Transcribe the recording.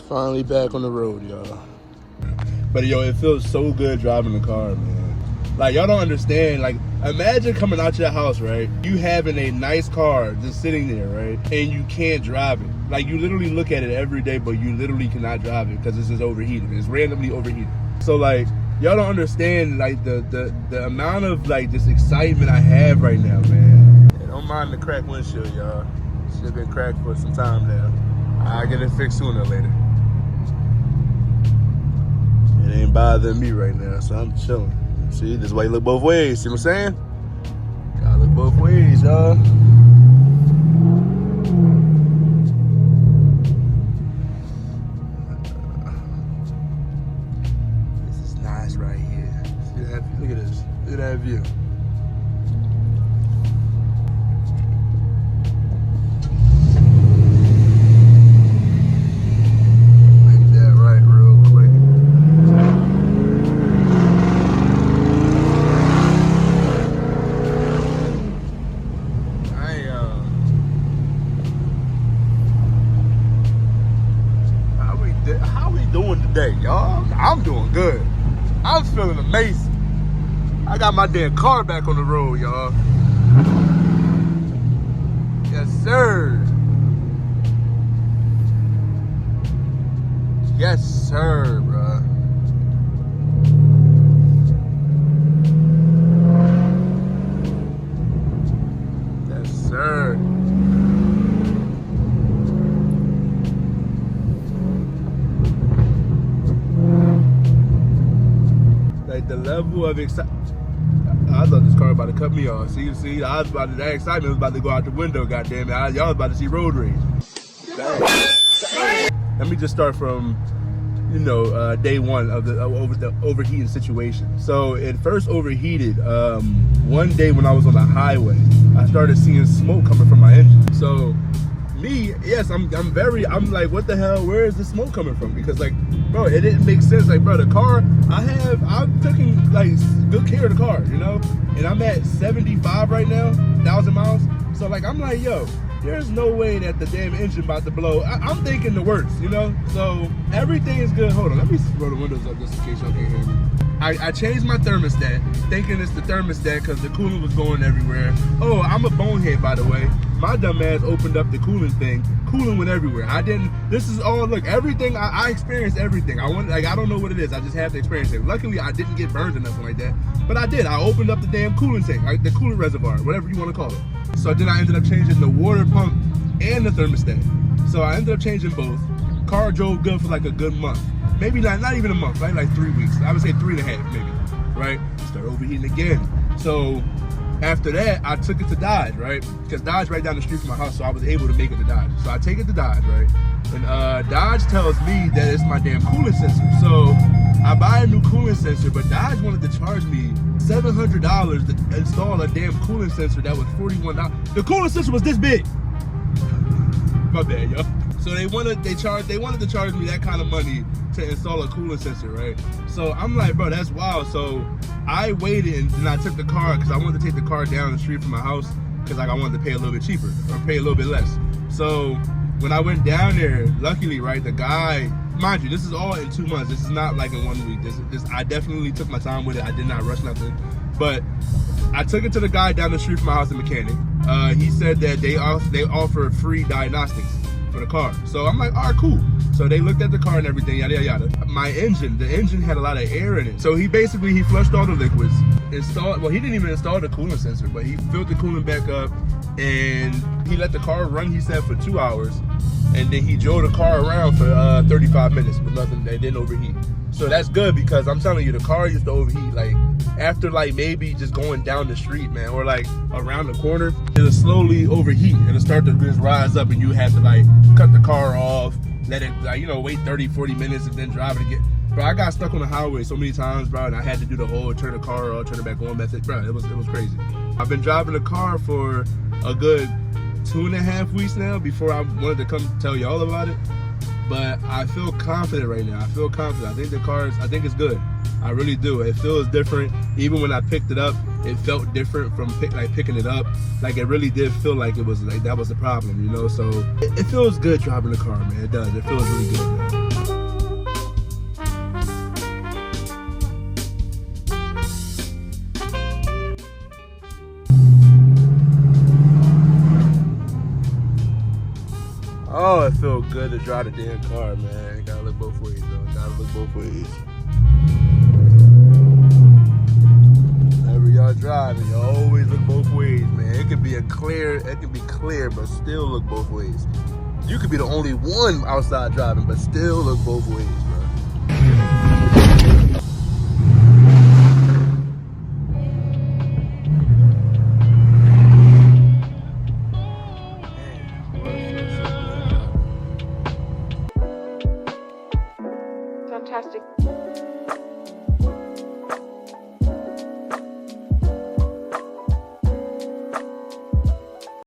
Finally back on the road, y'all. But yo, it feels so good driving the car, man. Like, y'all don't understand. Like, imagine coming out your house, right? You having a nice car just sitting there, right? And you can't drive it. Like, you literally look at it every day, but you literally cannot drive it because it's just overheated. It's randomly overheated. So, like, y'all don't understand, like, the amount of, like, just excitement I have right now, man. Yeah, don't mind the cracked windshield, y'all. Should have been cracked for some time now. I'll get it fixed sooner or later. It ain't bothering me right now, so I'm chilling. See, this is why you look both ways. See what I'm saying? Gotta look both ways, y'all. This is nice right here. See that? Look at this. Look at that view. How we doing today, y'all? I'm doing good. I'm feeling amazing. I got my damn car back on the road, y'all. Yes, sir. Yes, sir, bruh. Yes, sir. Like, the level of excitement. I thought this car about to cut me off. See, I was about to, that excitement was about to go out the window, goddamn it. Y'all was about to see road rage. Dang. Let me just start from, you know, day one of the overheating situation. So it first overheated one day when I was on the highway. I started seeing smoke coming from my engine. So me, yes, I'm like, what the hell? Where is the smoke coming from? Because, like, bro, it didn't make sense. Like, bro, the car, I'm taking, like, good care of the car, you know? And I'm at 75 right now, 1,000 miles. So, like, I'm like, yo, there's no way that the damn engine about to blow. I'm thinking the worst, you know? So everything is good. Hold on, let me roll the windows up just in case y'all can't hear me. I changed my thermostat, thinking it's the thermostat because the coolant was going everywhere. Oh, I'm a bonehead, by the way. My dumb ass opened up the coolant thing. Coolant went everywhere. This is all, look, everything, I experienced everything. I don't know what it is. I just have to experience it. Luckily, I didn't get burned or nothing like that. But I did. I opened up the damn coolant tank, like the coolant reservoir, whatever you want to call it. So then I ended up changing the water pump and the thermostat. So I ended up changing both. Car drove good for like a good month. Maybe not even a month, right? Like 3 weeks. I would say 3.5 maybe, right? Started overheating again. So after that, I took it to Dodge, right? Because Dodge right down the street from my house, so I was able to make it to Dodge. So I take it to Dodge, right? And Dodge tells me that it's my damn coolant sensor. So I buy a new coolant sensor, but Dodge wanted to charge me $700 to install a damn coolant sensor that was $41. The coolant sensor was this big. My bad, yo. So they wanted to charge me that kind of money to install a coolant sensor, right? So I'm like, bro, that's wild. So I waited and I took the car because I wanted to take the car down the street from my house because, like, I wanted to pay a little bit cheaper or pay a little bit less. So when I went down there, luckily, right, the guy, mind you, this is all in 2 months. This is not like in 1 week. This I definitely took my time with it. I did not rush nothing. But I took it to the guy down the street from my house, the mechanic. He said that they offer free diagnostics for the car. So I'm like, all right, cool. So they looked at the car and everything, yada, yada, yada. The engine had a lot of air in it. So he flushed all the liquids, well, he didn't even install the coolant sensor, but he filled the coolant back up and he let the car run, he said, for 2 hours. And then he drove the car around for 35 minutes with nothing, that didn't overheat. So that's good because I'm telling you, the car used to overheat, like, after, like, maybe just going down the street, man, or like around the corner, it'll slowly overheat. It'll start to just rise up and you have to, like, cut the car off, let it, like, you know, wait 30-40 minutes and then drive it again. Bro, I got stuck on the highway so many times, bro, and I had to do the whole turn the car off, turn it back on method. Bro, it was crazy. I've been driving the car for a good 2.5 weeks now before I wanted to come tell y'all about it. But I feel confident right now. I feel confident. I think I think it's good. I really do. It feels different. Even when I picked it up, it felt different from picking it up. Like, it really did feel like it was like that was the problem, you know? So it feels good driving the car, man. It does. It feels really good, man. it feel good to drive the damn car, man. You gotta look both ways, though. Gotta look both ways. Whenever y'all driving, you always look both ways, man. It can be clear, but still look both ways. You could be the only one outside driving, but still look both ways.